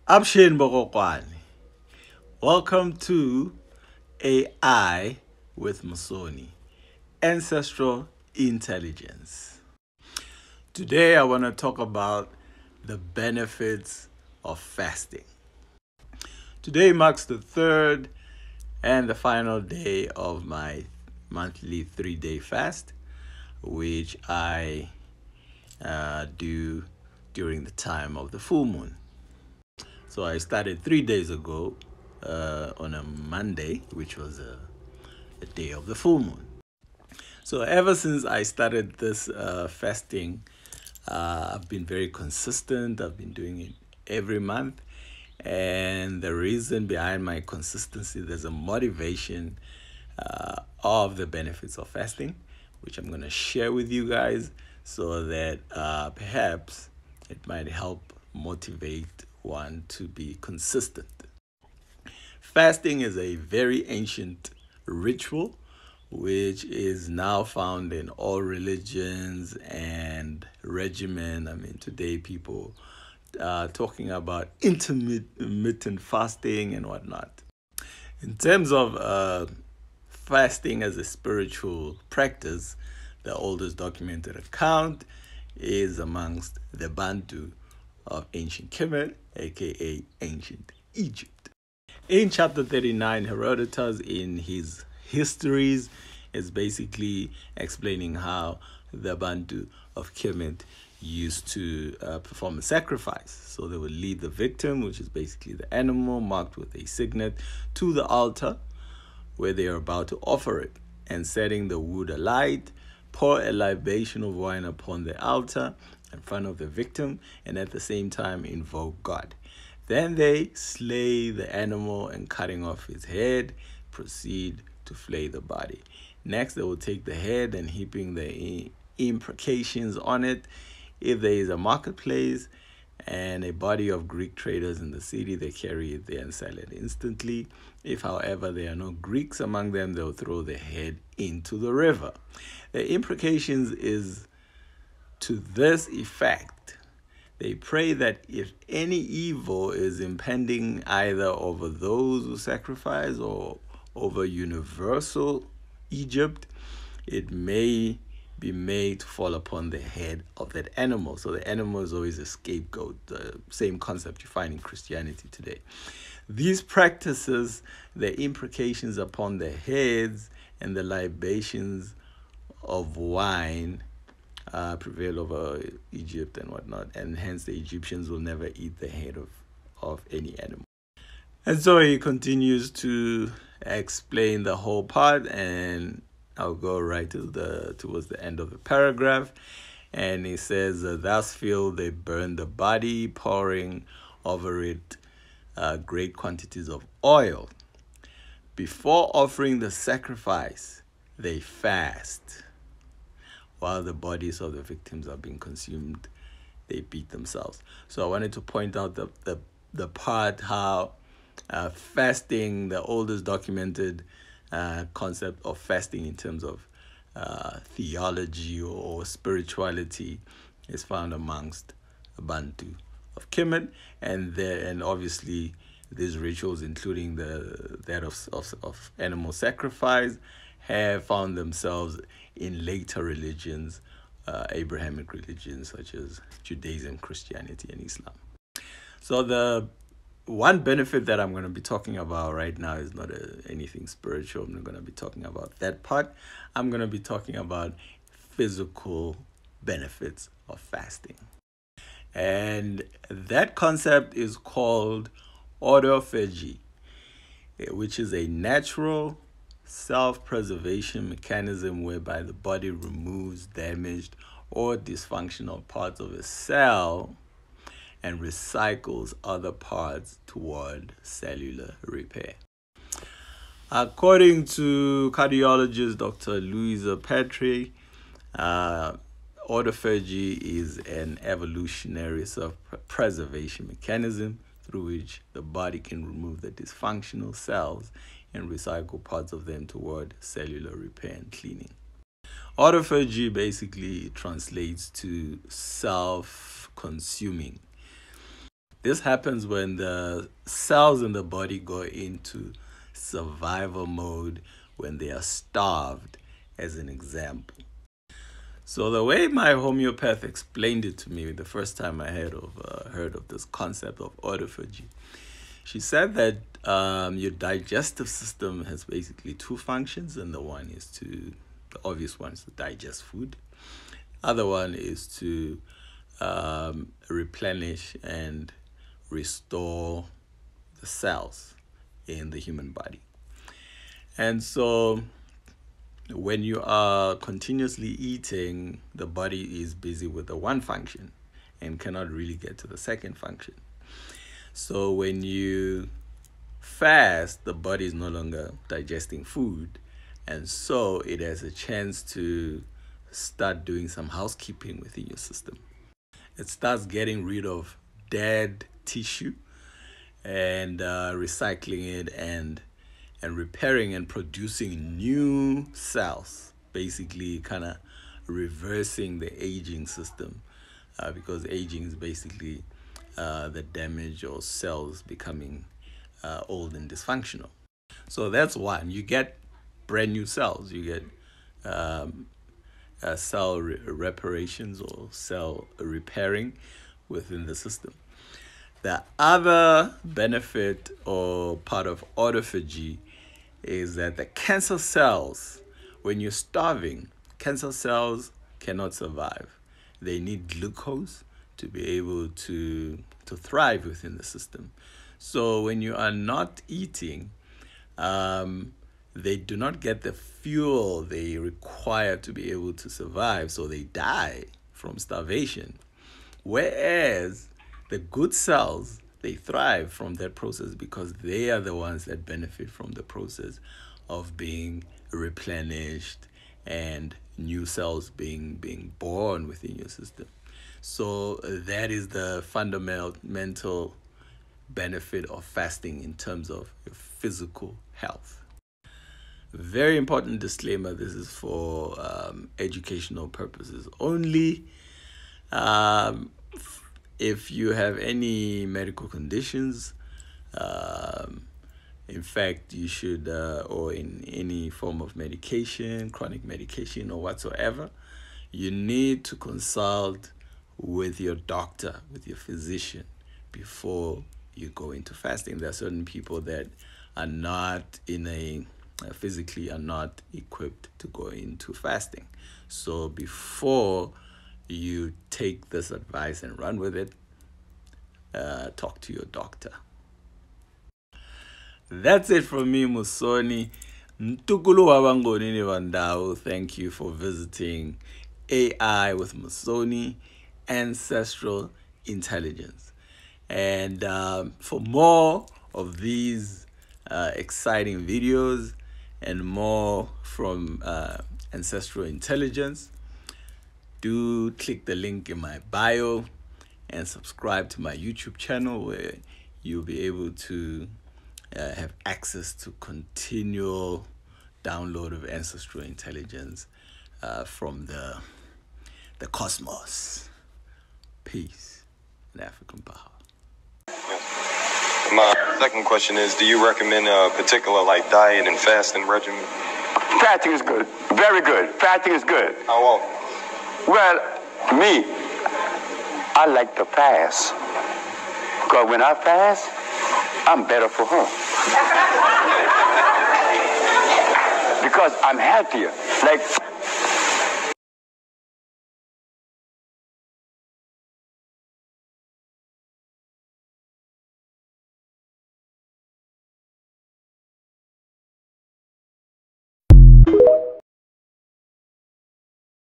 I'm Shane Bogokwani. Welcome to AI with Musoni, Ancestral Intelligence. Today I want to talk about the benefits of fasting. Today marks the third and the final day of my monthly 3-day fast, which I do during the time of the full moon. So I started 3 days ago on a Monday, which was a day of the full moon. So ever since I started this fasting, I've been very consistent. I've been doing it every month. And the reason behind my consistency, there's a motivation of the benefits of fasting, which I'm going to share with you guys so that perhaps it might help motivate one to be consistent. Fasting is a very ancient ritual which is now found in all religions and regimen. I mean, today people are talking about intermittent fasting and whatnot. In terms of fasting as a spiritual practice, the oldest documented account is amongst the Bantu of ancient Kemet, aka ancient Egypt. In chapter 39, Herodotus, in his histories, is basically explaining how the Bantu of Kemet used to perform a sacrifice. So they would lead the victim, which is basically the animal marked with a signet, to the altar where they are about to offer it, and setting the wood alight, pour a libation of wine upon the altar in front of the victim, and at the same time invoke God. Then they slay the animal, and cutting off its head, proceed to flay the body. Next, they will take the head and heaping the imprecations on it. If there is a marketplace and a body of Greek traders in the city, they carry it there and sell it instantly. If, however, there are no Greeks among them, they'll throw the head into the river. The imprecations is to this effect: they pray that if any evil is impending either over those who sacrifice or over universal Egypt, it may be made to fall upon the head of that animal. So the animal is always a scapegoat, the same concept you find in Christianity today. These practices, the imprecations upon the heads and the libations of wine prevail over Egypt and whatnot, and hence the Egyptians will never eat the head of any animal. And so he continues to explain the whole part, and I'll go right towards the end of the paragraph. And he says, thus feel they burn the body, pouring over it great quantities of oil. Before offering the sacrifice, they fast. While the bodies of the victims are being consumed, they beat themselves. So I wanted to point out the part how fasting, the oldest documented concept of fasting in terms of theology or spirituality, is found amongst the Bantu of Kemet, and obviously these rituals, including that of animal sacrifice, have found themselves in later religions, Abrahamic religions such as Judaism, Christianity, and Islam. So the one benefit that I'm going to be talking about right now is not anything spiritual. I'm not going to be talking about that part. I'm going to be talking about physical benefits of fasting. And that concept is called autophagy, which is a natural self-preservation mechanism whereby the body removes damaged or dysfunctional parts of a cell and recycles other parts toward cellular repair. According to cardiologist Dr. Louisa Petrie, autophagy is an evolutionary self-preservation mechanism through which the body can remove the dysfunctional cells and recycle parts of them toward cellular repair and cleaning. Autophagy basically translates to self-consuming. This happens when the cells in the body go into survival mode when they are starved, as an example. So the way my homeopath explained it to me the first time I heard of this concept of autophagy, she said that your digestive system has basically two functions, and the obvious one is to digest food. Other one is to replenish and restore the cells in the human body. And so when you are continuously eating, the body is busy with the one function and cannot really get to the second function. So when you fast, the body is no longer digesting food, and so it has a chance to start doing some housekeeping within your system. It starts getting rid of dead tissue and recycling it and repairing and producing new cells, basically kind of reversing the aging system, because aging is basically the damage or cells becoming old and dysfunctional. So that's one. You get brand new cells. You get cell reparations or cell repairing within the system. The other benefit or part of autophagy is that the cancer cells, when you're starving, cancer cells cannot survive. They need glucose to be able to thrive within the system. So when you are not eating, they do not get the fuel they require to be able to survive, so they die from starvation. Whereas the good cells, they thrive from that process because they are the ones that benefit from the process of being replenished and new cells being born within your system. So that is the fundamental benefit of fasting in terms of your physical health. Very important disclaimer, this is for educational purposes only. If you have any medical conditions, in fact, you should, or in any form of medication, chronic medication or whatsoever, you need to consult with your doctor, with your physician, before you go into fasting. There are certain people that are not physically are not equipped to go into fasting. So before you take this advice and run with it, talk to your doctor. That's it from me, Musoni. Ntukulu wabangoni ni Vandao. Thank you for visiting AI with Musoni, Ancestral Intelligence. And for more of these exciting videos and more from Ancestral Intelligence, do click the link in my bio and subscribe to my YouTube channel, where you'll be able to have access to continual download of Ancestral Intelligence from the cosmos. Peace and African power. My second question is, do you recommend a particular diet and fasting regimen? Fasting is good. Very good. Fasting is good. How often? Well, me, I like to fast. Because when I fast, I'm better for her. Because I'm healthier. Like